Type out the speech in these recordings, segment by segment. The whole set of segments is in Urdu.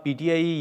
PTI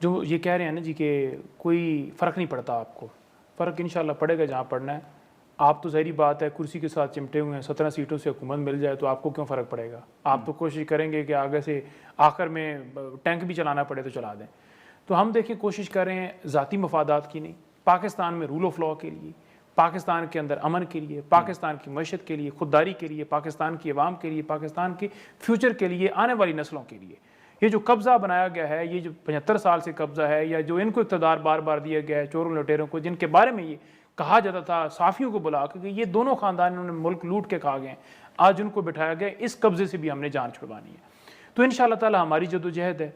جو یہ کہہ رہے ہیں نا جی کہ کوئی فرق نہیں پڑتا آپ کو، فرق انشاءاللہ پڑے گا جہاں پڑنا ہے. آپ تو ظاہری بات ہے کرسی کے ساتھ چمٹے ہوئے ہیں، 17 سیٹوں سے حکومت مل جائے تو آپ کو کیوں فرق پڑے گا؟ آپ تو کوشش کریں گے کہ آگے سے آخر میں ٹینک بھی چلانا پڑے تو چلا دیں. تو ہم دیکھیں کوشش کر رہے ہیں ذاتی مفادات کی نہیں، پاکستان میں رول آف لا کے لیے، پاکستان کے اندر امن کے لیے، پاکستان کی معیشت کے لیے، خودداری کے لیے، پاکستان کی عوام کے لیے، پاکستان کے فیوچر کے لیے، آنے والی نسلوں کے لیے. یہ جو قبضہ بنایا گیا ہے، یہ جو 75 سال سے قبضہ ہے، یا جو ان کو اقتدار بار بار دیا گیا ہے چوروں لٹیروں کو، جن کے بارے میں یہ کہا جاتا تھا صحافیوں کو بلا کے کہ یہ دونوں خاندان انہوں نے ملک لوٹ کے کھا گئے ہیں، آج ان کو بٹھایا گیا. اس قبضے سے بھی ہم نے جان چھڑوانی ہے. تو انشاءاللہ تعالی ہماری جدوجہد ہے.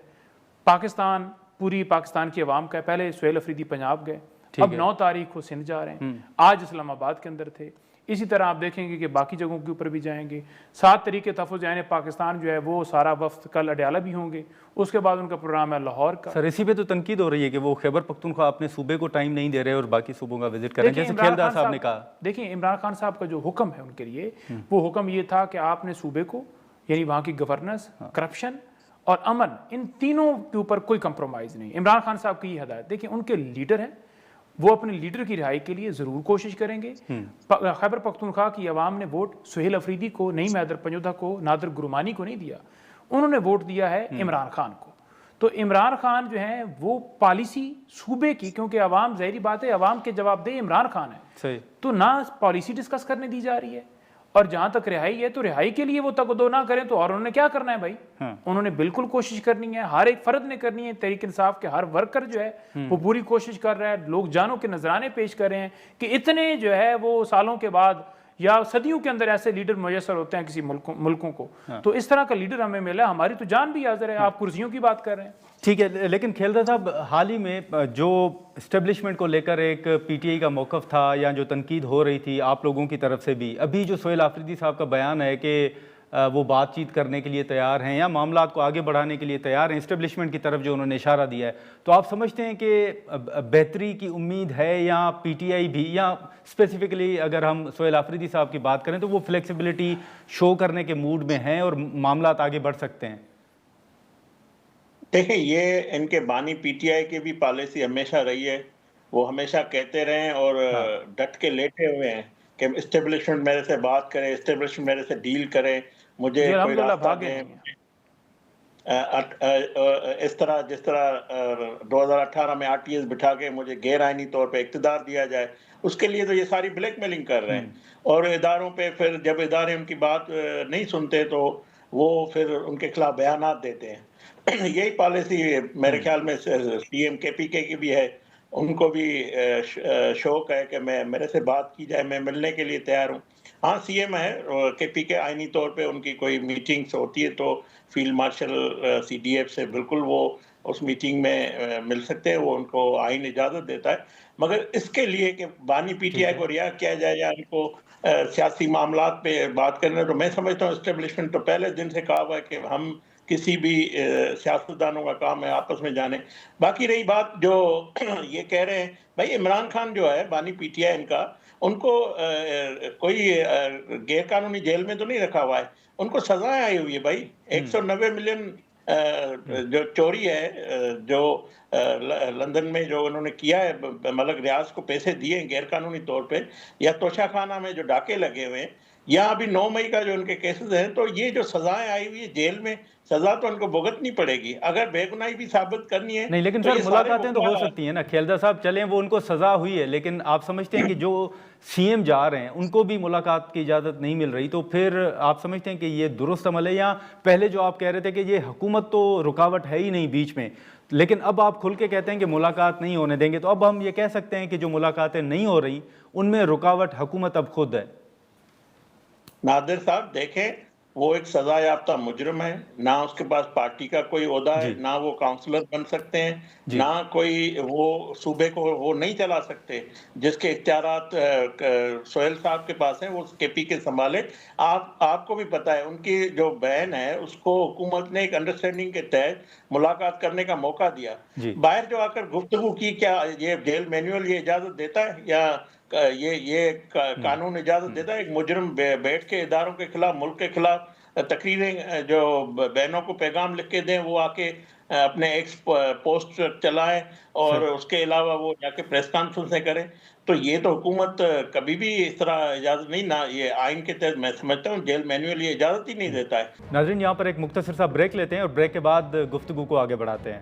پاکستان پوری پاکستان کی عوام کا ہے. پہلے سہیل افریدی پنجاب گئے، اب 9 تاریخ کو سندھ جا رہے ہیں، آج اسلام آباد کے اندر تھے. اسی طرح آپ دیکھیں گے کہ باقی جگہوں کے اوپر بھی جائیں گے. 7 تاریخ کے تحفظ یعنی پاکستان جو ہے وہ سارا وفد کل اڈیالہ بھی ہوں گے. اس کے بعد ان کا پروگرام ہے لاہور کا. سر اسی پہ تو تنقید ہو رہی ہے کہ وہ خیبر پختونخوا اپنے صوبے کو ٹائم نہیں دے رہے اور باقی صوبوں کا وزٹ کریں، جیسے کھیلدار صاحب نے کہا. دیکھیں عمران خان صاحب کا جو حکم ہے ان کے لیے، وہ حکم یہ تھا کہ آپ نے صوبے کو یعنی وہاں کی گورننس، کرپشن اور امن، ان تینوں کے اوپر کوئی کمپرومائز نہیں. عمران خان صاحب کی یہ ہدایت. دیکھیں ان کے لیڈر ہیں، وہ اپنے لیڈر کی رہائی کے لیے ضرور کوشش کریں گے. خیبر پختونخوا کی عوام نے ووٹ سہیل افریدی کو، نعیم حیدر پنجودہ کو، نادر گرمانی کو نہیں دیا، انہوں نے ووٹ دیا ہے عمران خان کو. تو عمران خان جو ہیں وہ پالیسی صوبے کی، کیونکہ عوام ظاہری بات ہے عوام کے جواب دہ عمران خان ہے، تو نہ پالیسی ڈسکس کرنے دی جا رہی ہے. اور جہاں تک رہائی ہے تو رہائی کے لیے وہ تقدو نہ کریں تو اور انہوں نے کیا کرنا ہے بھائی؟ انہوں نے بالکل کوشش کرنی ہے، ہر ایک فرد نے کرنی ہے. تحریک انصاف کے ہر ورکر جو ہے وہ پوری کوشش کر رہا ہے. لوگ جانوں کے نذرانے پیش کر رہے ہیں کہ اتنے جو ہے وہ سالوں کے بعد یا صدیوں کے اندر ایسے لیڈر میسر ہوتے ہیں کسی ملکوں کو. تو اس طرح کا لیڈر ہمیں ملا. ہماری تو جان بھی حاضر ہے. آپ کرسیوں کی بات کر رہے ہیں. ٹھیک ہے، لیکن کھیلدار صاحب حال ہی میں جو اسٹیبلشمنٹ کو لے کر ایک پی ٹی آئی کا موقف تھا یا جو تنقید ہو رہی تھی آپ لوگوں کی طرف سے بھی، ابھی جو سہیل آفریدی صاحب کا بیان ہے کہ وہ بات چیت کرنے کے لیے تیار ہیں یا معاملات کو آگے بڑھانے کے لیے تیار ہیں، اسٹیبلشمنٹ کی طرف جو انہوں نے اشارہ دیا ہے، تو آپ سمجھتے ہیں کہ بہتری کی امید ہے یا پی ٹی آئی بھی، یا اسپیسیفکلی اگر ہم سہیل آفریدی صاحب کی بات کریں تو وہ فلیکسیبلٹی شو کرنے کے موڈ میں ہیں اور معاملات آگے بڑھ سکتے ہیں؟ دیکھیں یہ ان کے بانی پی ٹی آئی کی بھی پالیسی ہمیشہ رہی ہے. وہ ہمیشہ کہتے رہے اور ڈٹ کے لیٹے ہوئے ہیں کہ اسٹیبلشمنٹ میرے سے بات کرے، اسٹیبلشمنٹ میرے سے ڈیل کرے، مجھے کوئی راستہ دیں. اس طرح جس طرح 2018 میں آر ٹی ایس بٹھا کے مجھے غیر آئینی طور پہ اقتدار دیا جائے، اس کے لیے تو یہ ساری بلیک میلنگ کر رہے ہیں. اور اداروں پہ پھر جب ادارے ان کی بات نہیں سنتے تو وہ پھر ان کے خلاف بیانات دیتے ہیں. یہی پالیسی میرے خیال میں سی ایم کے پی کے کی بھی ہے. ان کو بھی شوق ہے کہ میرے سے بات کی جائے، میں ملنے کے لیے تیار ہوں. ہاں سی ایم ہے کے پی کے، آئینی طور پہ ان کی کوئی میٹنگز ہوتی ہے تو field marshal C D F سے بالکل وہ اس میٹنگ میں مل سکتے ہیں، وہ ان کو آئین اجازت دیتا ہے. مگر اس کے لیے کہ بانی پی ٹی آئی کو رہا کیا جائے یا ان کو سیاسی معاملات پہ بات کرنا، تو میں سمجھتا ہوں اسٹیبلشمنٹ تو پہلے دن سے کہا ہوا ہے کہ ہم کسی بھی سیاستدانوں کا کام ہے آپس میں جانے. باقی رہی بات جو یہ کہہ رہے ہیں بھائی، عمران خان جو ہے بانی پی ٹی آئی ان کو کوئی غیر قانونی جیل میں تو نہیں رکھا ہوا ہے، ان کو سزائیں آئی ہوئی ہے بھائی. 190 ملین جو چوری ہے جو لندن میں جو انہوں نے کیا ہے، ملک ریاض کو پیسے دیے ہیں غیر قانونی طور پہ، یا توشہ خانہ میں جو ڈاکے لگے ہوئے ہیں، یا ابھی 9 مئی کا جو ان کے کیسز ہیں، تو یہ جو سزائیں آئی ہوئی ہے جیل میں، سزا تو ان کو بھگتنی پڑے گی. اگر بے گناہی بھی ثابت کرنی ہے نہیں، لیکن سر ملاقاتیں تو ہو سکتی ہیں نا. کھیلدار صاحب چلیں وہ ان کو سزا ہوئی ہے، لیکن آپ سمجھتے ہیں کہ جو سی ایم جا رہے ہیں ان کو بھی ملاقات کی اجازت نہیں مل رہی، تو پھر آپ سمجھتے ہیں کہ یہ درست عمل ہے؟ یا پہلے جو آپ کہہ رہے تھے کہ یہ حکومت تو رکاوٹ ہے ہی نہیں بیچ میں، لیکن اب آپ کھل کے کہتے ہیں کہ ملاقات نہیں ہونے دیں گے، تو اب ہم یہ کہہ سکتے ہیں کہ جو ملاقاتیں نہیں ہو رہی ان میں رکاوٹ حکومت اب خود ہے؟ نادر صاحب دیکھیں، وہ ایک سزا یافتہ مجرم ہے، نہ اس کے پاس پارٹی کا کوئی عہدہ ہے، نہ وہ کاؤنسلر بن سکتے ہیں، نہ کوئی وہ صوبے کو وہ نہیں چلا سکتے. جس کے اختیارات سہیل صاحب کے پاس ہیں وہ کے پی کے سنبھالے. آپ کو بھی پتا ہے ان کی جو بہن ہے اس کو حکومت نے ایک انڈرسٹینڈنگ کے تحت ملاقات کرنے کا موقع دیا. باہر جو آ کر گفتگو کی، کیا یہ جیل مینول یہ اجازت دیتا ہے یا یہ قانون اجازت دیتا ہے ایک مجرم بیٹھ کے اداروں کے خلاف، ملک کے خلاف تقریریں جو بہنوں کو پیغام لکھ کے دیں، وہ آ کے اپنے ایکس پوسٹ چلائیں اور اس کے علاوہ وہ جا کے پریس کانفرنسیں کریں. تو یہ تو حکومت کبھی بھی اس طرح اجازت نہیں، نہ یہ آئین کے تحت میں سمجھتا ہوں جیل مینول یہ اجازت ہی نہیں دیتا ہے. ناظرین یہاں پر ایک مختصر سا بریک لیتے ہیں اور بریک کے بعد گفتگو کو آگے بڑھاتے ہیں.